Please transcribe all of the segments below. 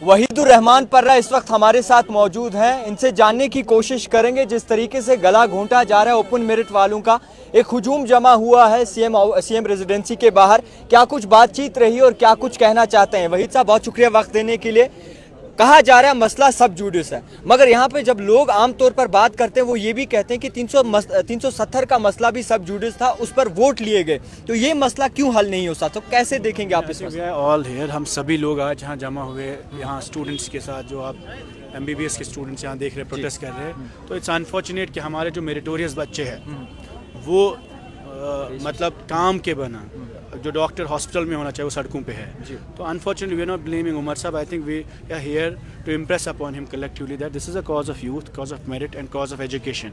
वहीदुर रहमान पर्रा इस वक्त हमारे साथ मौजूद हैं। इनसे जानने की कोशिश करेंगे जिस तरीके से गला घोंटा जा रहा है ओपन मेरिट वालों का, एक हुजूम जमा हुआ है सीएम रेजिडेंसी के बाहर, क्या कुछ बातचीत रही और क्या कुछ कहना चाहते हैं। वहीद साहब बहुत शुक्रिया वक्त देने के लिए। कहा जा रहा है मसला सब जुडिस है, मगर यहाँ पे जब लोग आमतौर पर बात करते हैं वो ये भी कहते हैं कि 370 का मसला भी सब जुडिस था, उस पर वोट लिए गए, तो ये मसला क्यों हल नहीं हो सकता? तो कैसे देखेंगे आप इस मसले? ऑल हियर हम सभी लोग आज यहाँ जमा हुए, यहाँ स्टूडेंट्स के साथ, जो आप MBBS के स्टूडेंट्स यहाँ देख रहे हैं, प्रोटेस्ट कर रहे हैं, तो इट्स अनफॉर्चुनेट कि हमारे जो मेरिटोरियस बच्चे हैं वो मतलब काम के बना, जो डॉक्टर हॉस्पिटल में होना चाहिए वो सड़कों पे है। तो unfortunately we are not blaming Umar साहब, I think we are here to impress upon him collectively that this is a cause of youth, cause of merit and cause of education.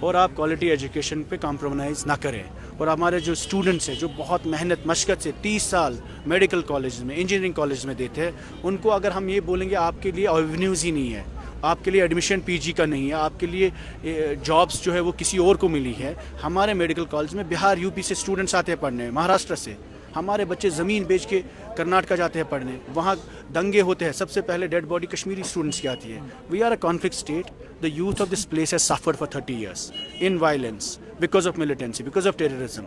और आप क्वालिटी एजुकेशन पे compromise ना करें। और हमारे जो students हैं जो बहुत मेहनत मशक्क़त से 30 साल मेडिकल कॉलेज में, इंजीनियरिंग कॉलेज में देते हैं, उनको अगर हम ये बोलेंगे आपके लिए एवेन्यूज़ ही नहीं है, आपके लिए एडमिशन PG का नहीं है, आपके लिए जॉब्स जो है वो किसी और को मिली है। हमारे मेडिकल कॉलेज में बिहार UP से स्टूडेंट्स आते हैं पढ़ने, महाराष्ट्र से, हमारे बच्चे ज़मीन बेच के कर्नाटका जाते हैं पढ़ने, वहाँ दंगे होते हैं, सबसे पहले डेड बॉडी कश्मीरी स्टूडेंट्स की आती है। We are a conflict state, the youth of this place has suffered for 30 years in violence, because of militancy, because of terrorism,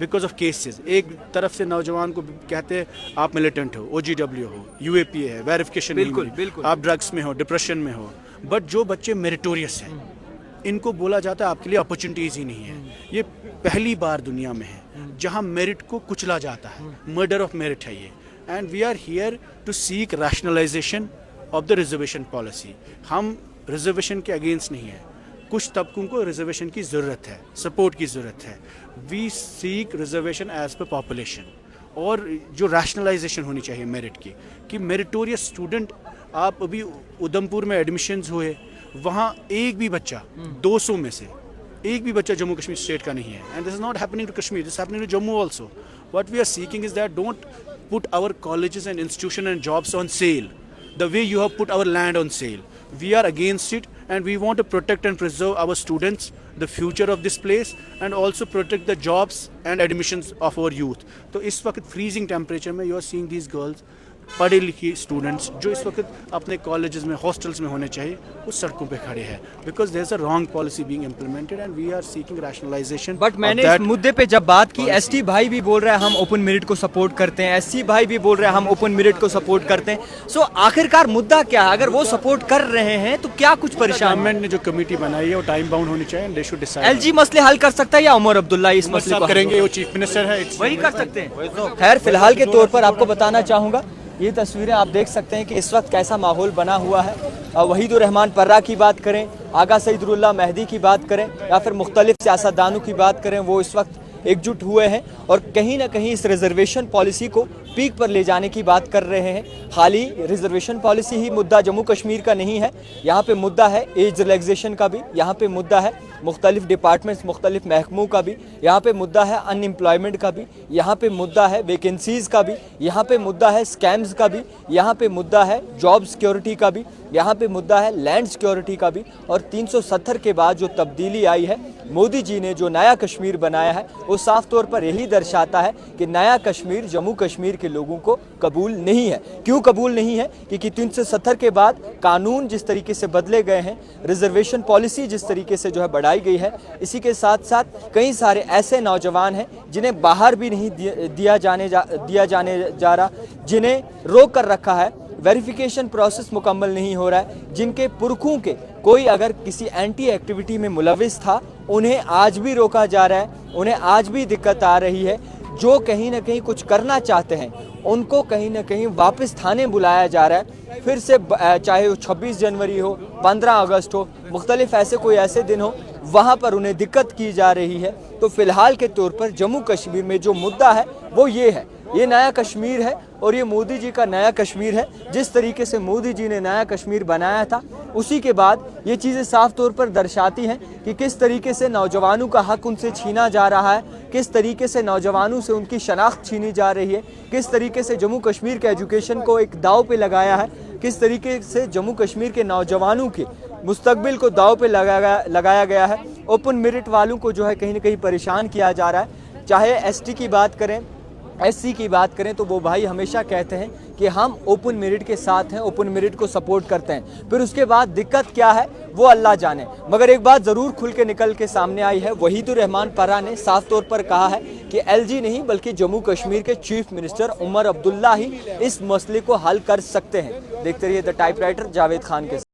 because of cases. एक तरफ से नौजवान को कहते हैं आप मिलिटेंट हो, OGW हो, UAPA है, वेरिफिकेशन बिल्कुल, आप ड्रग्स में हो, डिप्रेशन में हो। बट जो बच्चे मेरिटोरियस हैं, इनको बोला जाता है आपके लिए अपॉर्चुनिटीज़ ही नहीं है। ये पहली बार दुनिया में है जहां मेरिट को कुचला जाता है, मर्डर ऑफ मेरिट है ये। And we are here to seek rationalisation of the reservation policy. हम रिजर्वेशन के अगेंस्ट नहीं है, कुछ तबकों को रिजर्वेशन की ज़रूरत है, सपोर्ट की ज़रूरत है। We seek reservation as per population, और जो रैशनलाइजेशन होनी चाहिए मेरिट की, कि मेरिटोरियस स्टूडेंट, आप अभी उधमपुर में एडमिशन्स हुए, वहाँ एक भी बच्चा 200 में से एक भी बच्चा जम्मू कश्मीर स्टेट का नहीं है। And this is not happening to Kashmir, this happening to Jammu also. What we are seeking is that don't put our colleges and institution and jobs on sale the way you have put our land on sale. We are against it, and we want to protect and preserve our students, the future of this place, and also protect the jobs and admissions of our youth. तो इस वक्त freezing temperature में you are seeing these girls, पढ़े लिखे students जो इस वक्त अपने कॉलेजेस में, हॉस्टल्स में होने चाहिए, उस सड़कों पे खड़े हैं, because there is a wrong policy being implemented and we are seeking rationalisation. But मैंने इस मुद्दे पे जब बात की, ST भाई भी बोल रहे हैं हम ओपन मेरिट को सपोर्ट करते हैं, SC भाई भी बोल रहे हैं हम ओपन मेरिट को सपोर्ट करते हैं। सो आखिरकार मुद्दा क्या है? अगर वो सपोर्ट कर रहे हैं तो क्या कुछ परेशान? गवर्नमेंट ने जो कमेटी बनाई है वो टाइम बाउंड होनी चाहिए, दे शुड डिसाइड। LG मसले हल कर सकता है या उमर अब्दुल्ला इस मसले को करेंगे? वो चीफ मिनिस्टर है, वही कर सकते हैं। खैर फिलहाल के तौर पर आपको बताना चाहूँगा, ये तस्वीरें आप देख सकते हैं कि इस वक्त कैसा माहौल बना हुआ है। वहीदुर रहमान पर्रा की बात करें, आगा सईदुल्लाह मेहदी की बात करें, या फिर मुख्तलिफ सियासतदानों की बात करें, वो इस वक्त एकजुट हुए हैं और कहीं ना कहीं इस रिजर्वेशन पॉलिसी को पीक पर ले जाने की बात कर रहे हैं। खाली रिजर्वेशन पॉलिसी ही मुद्दा जम्मू कश्मीर का नहीं है, यहाँ पे मुद्दा है एज रिलैक्सेशन का भी, यहाँ पे मुद्दा है मुख्तलिफ डिपार्टमेंट्स, मुख्तलिफ महकमों का भी, यहाँ पे मुद्दा है अनएम्प्लॉयमेंट का भी, यहाँ पे मुद्दा है वैकेंसीज़ का भी, यहाँ पे मुद्दा है स्कैम्स का भी, यहाँ पे मुद्दा है जॉब सिक्योरिटी का भी, यहाँ पे मुद्दा है लैंड सिक्योरिटी का भी। और 370 के बाद जो तब्दीली आई है, मोदी जी ने जो नया कश्मीर बनाया है, वो साफ तौर पर यही दर्शाता है कि नया कश्मीर जम्मू कश्मीर के लोगों को कबूल नहीं है। क्यों कबूल नहीं है? क्योंकि 370 के बाद कानून जिस तरीके से बदले गए हैं, रिजर्वेशन पॉलिसी जिस तरीके से जो है बढ़ाई गई है, इसी के साथ साथ कई सारे ऐसे नौजवान हैं जिन्हें बाहर भी नहीं दिया जाने जा रहा, जिन्हें रोक कर रखा है, वेरिफिकेशन प्रोसेस मुकम्मल नहीं हो रहा है, जिनके पुरखों के कोई अगर किसी एंटी एक्टिविटी में मुलविस था, उन्हें आज भी रोका जा रहा है, उन्हें आज भी दिक्कत आ रही है। जो कहीं ना कहीं कुछ करना चाहते हैं, उनको कहीं ना कहीं वापस थाने बुलाया जा रहा है, फिर से चाहे वो 26 जनवरी हो, 15 अगस्त हो, मुख्तलिफ ऐसे कोई ऐसे दिन हो, वहाँ पर उन्हें दिक्कत की जा रही है। तो फ़िलहाल के तौर पर जम्मू कश्मीर में जो मुद्दा है वो ये है, ये नया कश्मीर है और ये मोदी जी का नया कश्मीर है। जिस तरीके से मोदी जी ने नया कश्मीर बनाया था, उसी के बाद ये चीज़ें साफ तौर पर दर्शाती हैं कि किस तरीके से नौजवानों का हक उनसे छीना जा रहा है, किस तरीके से नौजवानों से उनकी शनाख्त छीनी जा रही है, किस तरीके से जम्मू कश्मीर के एजुकेशन को एक दाव पे लगाया है, किस तरीके से जम्मू कश्मीर के नौजवानों के मुस्तकबिल को दाव पे लगाया गया है। ओपन मेरिट वालों को जो है कहीं ना कहीं परेशान किया जा रहा है। चाहे ST की बात करें, SC की बात करें, तो वो भाई हमेशा कहते हैं کہ ہم اوپن میرٹ کے ساتھ ہیں, اوپن میرٹ کو سپورٹ کرتے ہیں. پھر اس کے بعد دقت کیا ہے وہ اللہ جانے. مگر ایک بات ضرور کھل کے نکل کے سامنے آئی ہے, وحید الرحمان پرہ نے صاف طور پر کہا ہے کہ ایل جی نہیں بلکہ جموں کشمیر کے چیف منسٹر عمر عبداللہ ہی اس مسئلے کو حل کر سکتے ہیں. دیکھتے رہیے the type writer Javed Khan کے ساتھ.